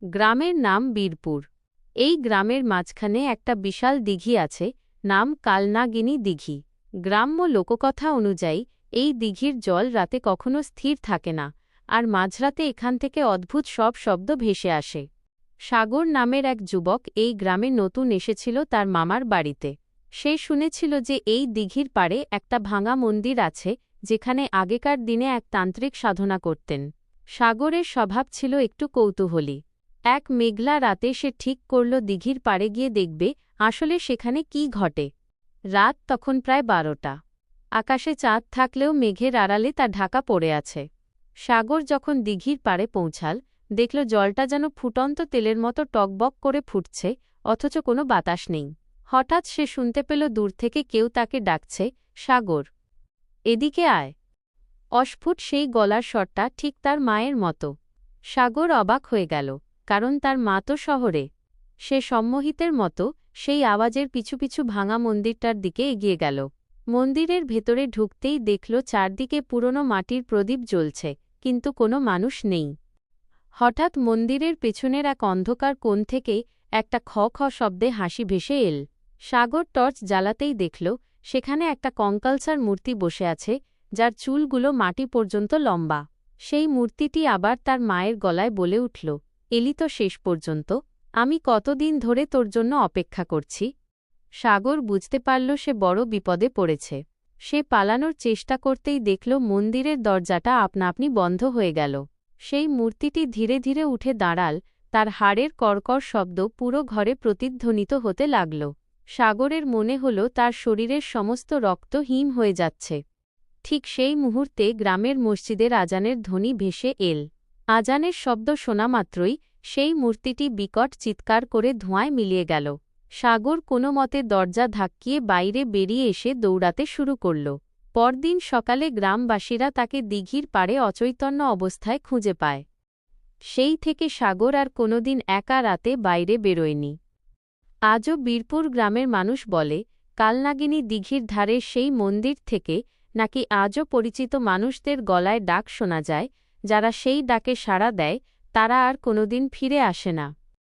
গ্রামের নাম বীরপুর। এই গ্রামের মাঝখানে একটা বিশাল দিঘি আছে, নাম কালনাগিনী দিঘি। গ্রাম্য লোককথা অনুযায়ী এই দিঘির জল রাতে কখনো স্থির থাকে না, আর মাঝরাতে এখান থেকে অদ্ভুত সব শব্দ ভেসে আসে। সাগর নামের এক যুবক এই গ্রামে নতুন এসেছিল তার মামার বাড়িতে। সে শুনেছিল যে এই দিঘির পাড়ে একটা ভাঙা মন্দির আছে, যেখানে আগেকার দিনে এক তান্ত্রিক সাধনা করতেন। সাগরের স্বভাব ছিল একটু কৌতূহলী। এক মেঘলা রাতে সে ঠিক করল দিঘির পাড়ে গিয়ে দেখবে আসলে সেখানে কি ঘটে। রাত তখন প্রায় 12টা। আকাশে চাঁদ থাকলেও মেঘের আড়ালে তা ঢাকা পড়ে আছে। সাগর যখন দিঘির পাড়ে পৌঁছাল, দেখল জলটা যেন ফুটন্ত তেলের মতো টকবক করে ফুটছে, অথচ কোনো বাতাস নেই। হঠাৎ সে শুনতে পেল দূর থেকে কেউ তাকে ডাকছে, সাগর, এদিকে আয়। অস্ফুট সেই গলার স্বরটা ঠিক তার মায়ের মতো। সাগর অবাক হয়ে গেল, কারণ তার মা তো শহরে। সে সম্মোহিতের মতো সেই আওয়াজের পিছু পিছু ভাঙা মন্দিরটার দিকে এগিয়ে গেল। মন্দিরের ভেতরে ঢুকতেই দেখল চারদিকে পুরনো মাটির প্রদীপ জ্বলছে, কিন্তু কোনো মানুষ নেই। হঠাৎ মন্দিরের পেছনের এক অন্ধকার কোণ থেকে একটা খ খ শব্দে হাসি ভেসে এল। সাগর টর্চ জ্বালাতেই দেখল সেখানে একটা কঙ্কালসার মূর্তি বসে আছে, যার চুলগুলো মাটি পর্যন্ত লম্বা। সেই মূর্তিটি আবার তার মায়ের গলায় বলে উঠল, এলি তো শেষ পর্যন্ত, আমি কতদিন ধরে তোর জন্য অপেক্ষা করছি। সাগর বুঝতে পারল সে বড় বিপদে পড়েছে। সে পালানোর চেষ্টা করতেই দেখল মন্দিরের দরজাটা আপনা আপনি বন্ধ হয়ে গেল। সেই মূর্তিটি ধীরে ধীরে উঠে দাঁড়াল, তার হাড়ের কড়কড় শব্দ পুরো ঘরে প্রতিধ্বনিত হতে লাগল। সাগরের মনে হল তার শরীরের সমস্ত রক্ত হিম হয়ে যাচ্ছে। ঠিক সেই মুহূর্তে গ্রামের মসজিদের আজানের ধ্বনি ভেসে এল। আজানের শব্দ শোনা মাত্রই সেই মূর্তিটি বিকট চিৎকার করে ধোঁয়ায় মিলিয়ে গেল। সাগর কোনো মতে দরজা ধাক্কিয়ে বাইরে বেরিয়ে এসে দৌড়াতে শুরু করল। পরদিন সকালে গ্রামবাসীরা তাকে দিঘির পাড়ে অচৈতন্য অবস্থায় খুঁজে পায়। সেই থেকে সাগর আর কোনোদিন একা রাতে বাইরে বেরোয়নি। আজও বীরপুর গ্রামের মানুষ বলে, কালনাগিনী দিঘির ধারে সেই মন্দির থেকে নাকি আজও পরিচিত মানুষদের গলায় ডাক শোনা যায়, যারা সেই ডাকে সাড়া দেয় তারা আর কোনোদিন ফিরে আসে না।